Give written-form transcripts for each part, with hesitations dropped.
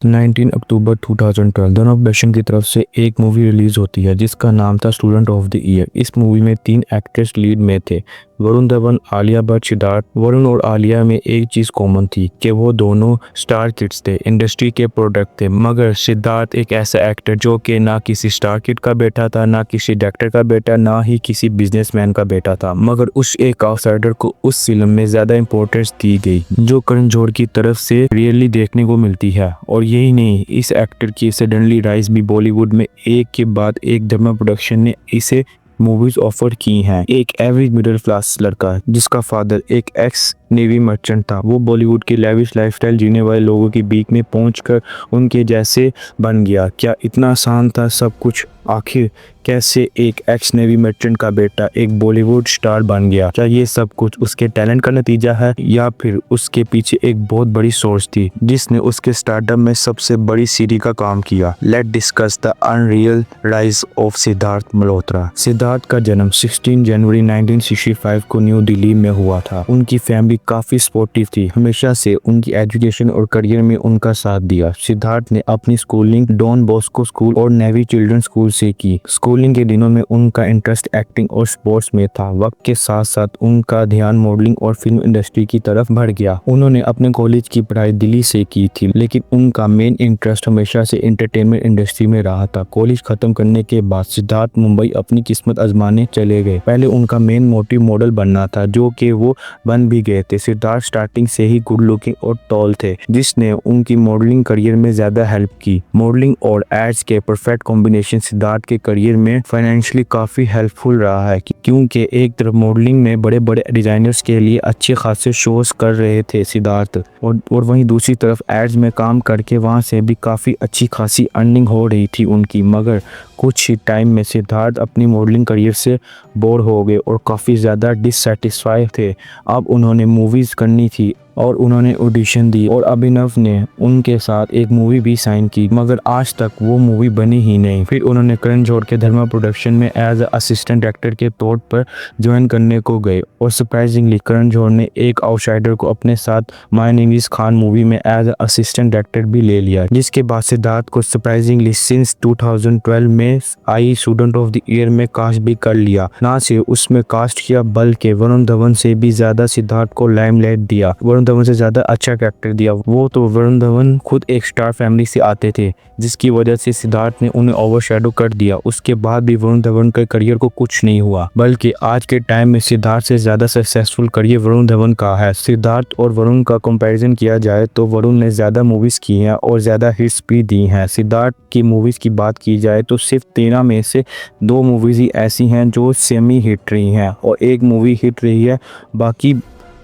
19 अक्टूबर 2012 धर्मा production की तरफ से एक मूवी रिलीज होती है जिसका नाम था स्टूडेंट ऑफ द ईयर। इस मूवी में 3 एक्ट्रेस लीड में थे, वरुण धवन, आलिया भट्ट, सिद्धार्थ। वरुण और आलिया में एक चीज कॉमन थी कि वो दोनों स्टार किड्स थे, इंडस्ट्री के प्रोडक्ट थे। मगर सिद्धार्थ एक ऐसा एक्टर जो कि ना किसी स्टार किड का बेटा था, ना किसी डायरेक्टर का बेटा, ना ही किसी बिजनेसमैन का बेटा था। मगर उस एक आउटसाइडर को उस फिल्म में ज्यादा इंपॉर्टेंस दी गई जो करण जौहर की तरफ से रियली देखने को मिलती है। और यही नहीं, इस एक्टर की सडनली राइज भी बॉलीवुड में एक के बाद एक धर्मा प्रोडक्शन ने इसे मूवीज ऑफर की हैं। एक एवरेज मिडिल क्लास लड़का जिसका फादर एक एक्स नेवी मर्चेंट था, वो बॉलीवुड की लेविश लाइफस्टाइल जीने वाले लोगों के बीच में पहुंचकर उनके जैसे बन गया। क्या इतना आसान था सब कुछ? आखिर कैसे एक एक्स नेवी मर्चेंट का बेटा एक बॉलीवुड स्टार बन गया? क्या ये सब कुछ उसके टैलेंट का नतीजा है या फिर उसके पीछे एक बहुत बड़ी सोर्स थी जिसने उसके स्टार्टअप में सबसे बड़ी सीढ़ी का काम किया? Let discuss the unreal rise of Siddharth Malhotra. Siddharth का जन्म 16 जनवरी 1965 को न्यू दिल्ली में हुआ था। उनकी फैमिली काफी सपोर्टिव थी, हमेशा से उनकी एजुकेशन और करियर में उनका साथ दिया। सिद्धार्थ ने अपनी स्कूलिंग डॉन बॉस्को स्कूल और नेवी चिल्ड्रन स्कूल से की। स्कूलिंग के दिनों में उनका इंटरेस्ट एक्टिंग और स्पोर्ट्स में था। वक्त के साथ साथ उनका ध्यान मॉडलिंग और फिल्म इंडस्ट्री की तरफ बढ़ गया। उन्होंने अपने कॉलेज की पढ़ाई दिल्ली से की थी, लेकिन उनका मेन इंटरेस्ट हमेशा से एंटरटेनमेंट इंडस्ट्री में रहा था। कॉलेज खत्म करने के बाद सिद्धार्थ मुंबई अपनी किस्मत आजमाने चले गए। पहले उनका मेन मोटिव मॉडल बनना था, जो कि वो बन भी गए थे। सिद्धार्थ स्टार्टिंग से ही गुड लुकिंग और टॉल थे, जिसने उनकी मॉडलिंग करियर में ज्यादा हेल्प की। मॉडलिंग और एड्स के परफेक्ट कॉम्बिनेशन सिद्धार्थ के करियर में फाइनेंशियली काफी हेल्पफुल रहा है, क्योंकि एक तरफ मॉडलिंग में बड़े बड़े डिजाइनर्स के लिए अच्छे खासे शोज कर रहे थे सिद्धार्थ, और वहीं दूसरी तरफ एड्स में काम करके वहां से भी काफी अच्छी खासी अर्निंग हो रही थी उनकी। मगर कुछ ही टाइम में सिद्धार्थ अपनी मॉडलिंग करियर से बोर हो गए और काफ़ी ज़्यादा डिससेटिस्फाई थे। अब उन्होंने मूवीज़ करनी थी और उन्होंने ऑडिशन दी और अभिनव ने उनके साथ एक मूवी भी साइन की, मगर आज तक वो मूवी बनी ही नहीं। फिर उन्होंने करण जौहर के धर्मा प्रोडक्शन में एज असिस्टेंट डायरेक्टर के तौर पर ज्वाइन करने को गए और सरप्राइजिंगली करण जौहर ने एक आउटसाइडर को अपने साथ my name is Khan movie में एज असिस्टेंट डायरेक्टर भी ले लिया, जिसके बाद सिद्धार्थ को सरप्राइजिंगली सिंस 2012 में I student of the year में कास्ट भी कर लिया। ना सिर्फ उसमें कास्ट किया बल्कि वरुण धवन से भी ज्यादा सिद्धार्थ को लाइमलाइट दिया, वरुण धवन से ज्यादा अच्छा कैरेक्टर दिया। वो तो वरुण धवन खुद एक स्टार फैमिली से आते थे, जिसकी वजह से सिद्धार्थ ने उन्हें ओवरशैडो कर दिया। उसके बाद भी वरुण धवन के करियर को कुछ नहीं हुआ, बल्कि आज के टाइम में सिद्धार्थ से ज्यादा सक्सेसफुल करियर वरुण धवन का है। सिद्धार्थ और वरुण का कंपैरिजन किया जाए तो वरुण ने ज्यादा मूवीज की हैं और ज्यादा हिट्स भी दी हैं। सिद्धार्थ की मूवीज की बात की जाए तो सिर्फ 13 में से 2 मूवीज ही ऐसी हैं जो सेमी हिट रही हैं और एक मूवी हिट रही है, बाकी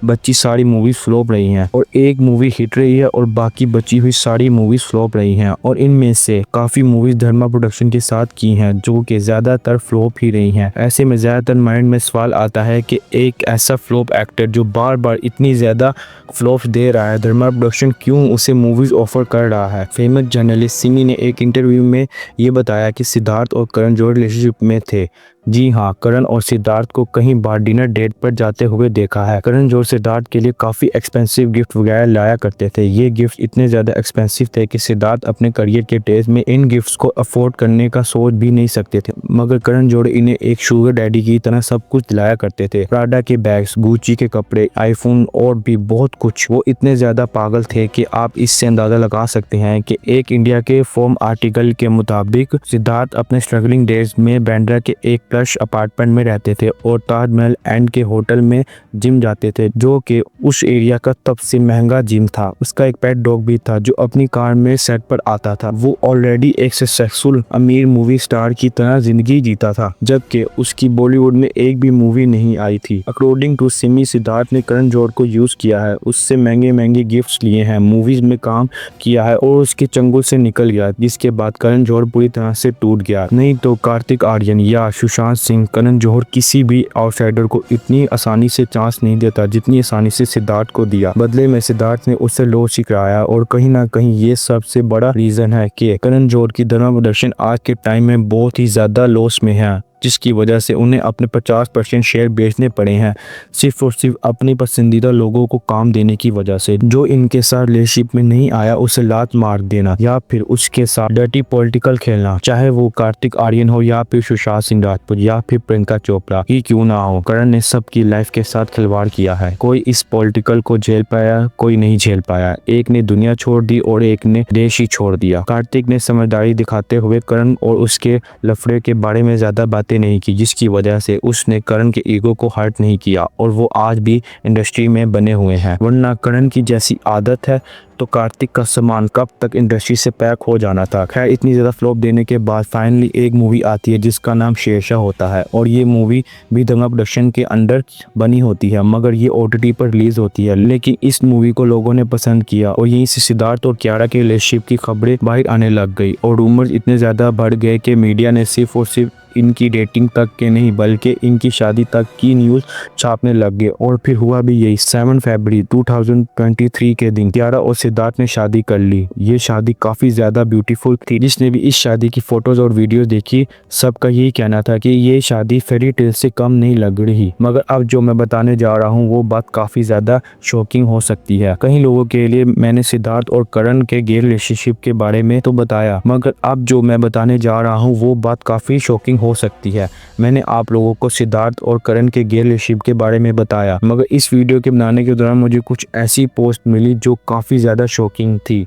बची सारी मूवीज फ्लॉप रही हैं। और एक मूवी हिट रही है और बाकी बची हुई सारी मूवीज फ्लॉप रही हैं। और इनमें से काफ़ी मूवीज धर्मा प्रोडक्शन के साथ की हैं जो कि ज़्यादातर फ्लॉप ही रही हैं। ऐसे में ज़्यादातर माइंड में सवाल आता है कि एक ऐसा फ्लॉप एक्टर जो बार बार इतनी ज़्यादा फ्लॉप दे रहा है, धर्मा प्रोडक्शन क्यों उसे मूवीज ऑफर कर रहा है? फेमस जर्नलिस्ट सिमी ने एक इंटरव्यू में ये बताया कि सिद्धार्थ और करण जौहर रिलेशनशिप में थे। जी हाँ, करण और सिद्धार्थ को कहीं बार डिनर डेट पर जाते हुए देखा है। करण जौहर सिद्धार्थ के लिए काफ़ी एक्सपेंसिव गिफ्ट वगैरह लाया करते थे। ये गिफ्ट इतने ज़्यादा एक्सपेंसिव थे कि सिद्धार्थ अपने करियर के डेज में इन गिफ्ट्स को अफोर्ड करने का सोच भी नहीं सकते थे, मगर करण जौहर इन्हें एक शुगर डैडी की तरह सब कुछ दिलाया करते थे। प्राडा के बैग्स, गुची के कपड़े, आईफोन और भी बहुत कुछ। वो इतने ज़्यादा पागल थे कि आप इससे अंदाज़ा लगा सकते हैं कि एक इंडिया के फॉर्म आर्टिकल के मुताबिक सिद्धार्थ अपने स्ट्रगलिंग डेज में बैंड्रा के एक अपार्टमेंट में रहते थे और ताजमहल एंड के होटल में जिम जाते थे, जो कि उस एरिया का सबसे महंगा जिम था। उसका एक पेट डॉग भी था जो अपनी कार में सेट पर आता था। वो ऑलरेडी एक सक्सेसफुल अमीर मूवी स्टार की तरह जिंदगी जीता था, जबकि उसकी बॉलीवुड में एक भी मूवी नहीं आई थी। अकॉर्डिंग टू सिमी, सिद्धार्थ ने करण जौहर को यूज किया है, उससे महंगे महंगे गिफ्ट्स लिए हैं, मूवीज में काम किया है और उसके चंगुल से निकल गया, जिसके बाद करण जौहर पूरी तरह से टूट गया। नहीं तो कार्तिक आर्यन या सुशांत सिंह, करण जौहर किसी भी आउटसाइडर को इतनी आसानी से चांस नहीं देता जितनी आसानी से सिद्धार्थ को दिया। बदले में सिद्धार्थ ने उससे लॉस सिखाया और कहीं ना कहीं ये सबसे बड़ा रीजन है कि करण जौहर की धर्मा प्रोडक्शन आज के टाइम में बहुत ही ज्यादा लॉस में है, जिसकी वजह से उन्हें अपने 50% शेयर बेचने पड़े हैं, सिर्फ और सिर्फ अपनी पसंदीदा लोगों को काम देने की वजह से। जो इनके साथ रिलेशनशिप में नहीं आया उसे लात मार देना या फिर उसके साथ डर्टी पॉलिटिकल खेलना, चाहे वो कार्तिक आर्यन हो या फिर सुशांत सिंह राजपूत या फिर प्रियंका चोपड़ा ही क्यों ना हो, करण ने सबकी लाइफ के साथ खिलवाड़ किया है। कोई इस पॉलिटिकल को झेल पाया, कोई नहीं झेल पाया। एक ने दुनिया छोड़ दी और एक ने देश ही छोड़ दिया। कार्तिक ने समझदारी दिखाते हुए करण और उसके लफड़े के बारे में ज्यादा बातें नहीं की, जिसकी वजह से उसने करण के ईगो को हर्ट नहीं किया और वो आज भी इंडस्ट्री में बने हुए हैं। वरना करण की जैसी आदत है तो कार्तिक का सामान कब तक इंडस्ट्री से पैक हो जाना था। खैर, इतनी ज़्यादा फ्लॉप देने के बाद फाइनली एक मूवी आती है जिसका नाम शेरशाह होता है और ये मूवी भी दंगल प्रोडक्शन के अंडर बनी होती है, मगर ये OTT पर रिलीज होती है। लेकिन इस मूवी को लोगों ने पसंद किया और यहीं से सिद्धार्थ और कियारा के रिलेशनशिप की खबरें बाहर आने लग गई और रूमर्स इतने ज़्यादा बढ़ गए कि मीडिया ने सिर्फ और सिर्फ इनकी डेटिंग तक के नहीं बल्कि इनकी शादी तक की न्यूज़ छापने लग गए। और फिर हुआ भी यही। 7 फरवरी 2023 के दिन कियारा और सिद्धार्थ ने शादी कर ली। ये शादी काफ़ी ज़्यादा ब्यूटीफुल थी। जिसने भी इस शादी की फ़ोटोज़ और वीडियोज़ देखी सबका यही कहना था कि ये शादी फेरी टेल से कम नहीं लग रही। मगर अब जो मैं बताने जा रहा हूँ वो बात काफ़ी ज़्यादा शॉकिंग हो सकती है। कई लोगों के लिए मैंने सिद्धार्थ और करण के गे रिलेशनशिप के बारे में तो बताया, मगर अब जो मैं बताने जा रहा हूँ वो बात काफ़ी शॉकिंग हो सकती है। मैंने आप लोगों को सिद्धार्थ और करण के गे रिलेशनशिप के बारे में बताया, मगर इस वीडियो के बनाने के दौरान मुझे कुछ ऐसी पोस्ट मिली जो काफ़ी ज़्यादा शॉकिंग थी।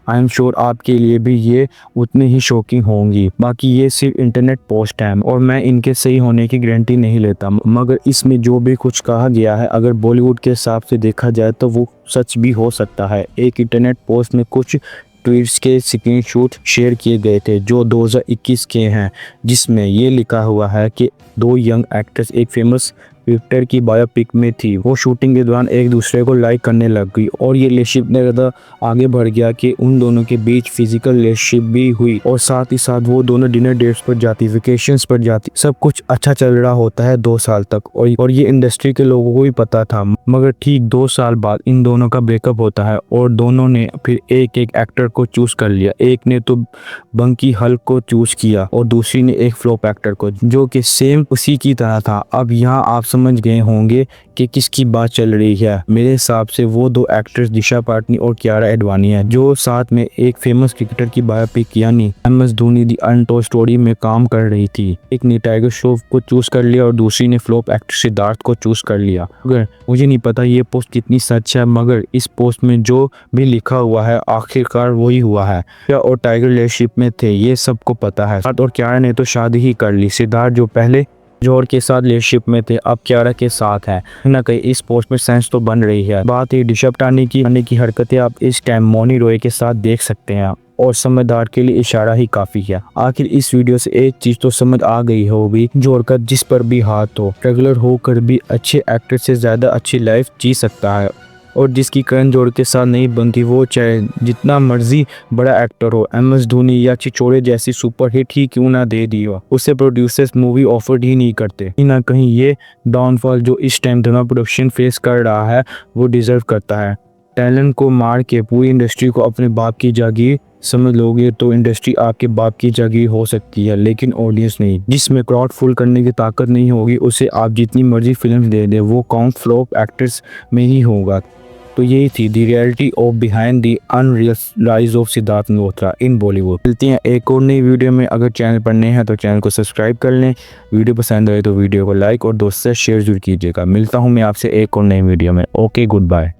आई एम श्योर आपके लिए भी ये उतनी ही शॉकिंग होंगी। बाकी ये सिर्फ इंटरनेट पोस्ट है और मैं इनके सही होने की गारंटी नहीं लेता, मगर इसमें जो भी कुछ कहा गया है अगर बॉलीवुड के हिसाब से देखा जाए तो वो सच भी हो सकता है। एक इंटरनेट पोस्ट में कुछ ट्वीट्स के स्क्रीनशॉट शेयर किए गए थे जो 2021 के हैं, जिसमें ये लिखा हुआ है कि दो यंग एक्टर्स एक फेमस एक्टर की बायोपिक में थी। वो शूटिंग के दौरान एक दूसरे को लाइक करने लग गई और ये रिलेशनशिप ने ज़्यादा आगे बढ़ गया कि उन दोनों के बीच फिजिकल रिलेशनशिप भी हुई और साथ ही साथ वो दोनों डिनर डेट्स पर जाती, वेकेशंस पर जाती। सब कुछ अच्छा चल रहा होता है 2 साल तक और ये इंडस्ट्री के लोगों को भी पता था। मगर ठीक 2 साल बाद इन दोनों का ब्रेकअप होता है और दोनों ने फिर एक एक्टर को चूज कर लिया। एक ने तो बंकी हल्क को चूज किया और दूसरी ने एक फ्लॉप एक्टर को, जो कि सेम उसी की तरह था। अब यहाँ आप समझ गए होंगे कि किसकी बात चल रही है। मेरे हिसाब से वो 2 एक्ट्रेस दिशा पाटनी और कियारा एडवाणी है, जो साथ में एक फेमस क्रिकेटर की बायोपिक यानी MS Dhoni the untold story में काम कर रही थी। एक ने टाइगर श्रॉफ को चूज कर लिया और दूसरी ने फ्लॉप एक्टर सिद्धार्थ को चूज कर लिया। मगर मुझे नहीं पता ये पोस्ट कितनी सच है, मगर इस पोस्ट में जो भी लिखा हुआ है आखिरकार वही हुआ है। और टाइगर रिलेशनशिप में थे ये सबको पता है। और कियारा ने तो शादी ही कर ली। सिद्धार्थ जो पहले जौहर के साथ रिलेशनशिप में थे अब कियारा के साथ है ना। कहीं इस पोस्ट में सेंस तो बन रही है। बात है दिशा पाटनी की हरकतें आप इस टाइम मौनी रॉय के साथ देख सकते हैं और समझदार के लिए इशारा ही काफी है। आखिर इस वीडियो से एक चीज तो समझ आ गई होगी, जौहर का जिस पर भी हाथ हो, रेगुलर होकर भी अच्छे एक्टर से ज्यादा अच्छी लाइफ जी सकता है और जिसकी करण जौहर के साथ नहीं बनती वो चाहे जितना मर्जी बड़ा एक्टर हो, MS धोनी या छिछोरे जैसी सुपरहिट ही क्यों ना दे दी हो, उसे प्रोड्यूसर्स मूवी ऑफर ही नहीं करते। कहीं ना कहीं ये डाउनफॉल जो इस टाइम दंगल प्रोडक्शन फेस कर रहा है वो डिजर्व करता है। टैलेंट को मार के पूरी इंडस्ट्री को अपने बाप की जागीर समझ लोगे तो इंडस्ट्री आपके बाप की जागीर हो सकती है, लेकिन ऑडियंस नहीं। जिसमें क्राउड फुल करने की ताकत नहीं होगी उसे आप जितनी मर्जी फिल्म दे दे, वो काउंट फ्लॉप एक्टर्स में ही होगा। तो यही थी the reality of behind the unreal rise of Siddharth Malhotra in Bollywood. मिलते हैं एक और नई वीडियो में। अगर चैनल पर नए हैं तो चैनल को सब्सक्राइब कर लें, वीडियो पसंद आए तो वीडियो को लाइक और दोस्त से शेयर जरूर कीजिएगा। मिलता हूँ मैं आपसे एक और नई वीडियो में। Okay, good bye.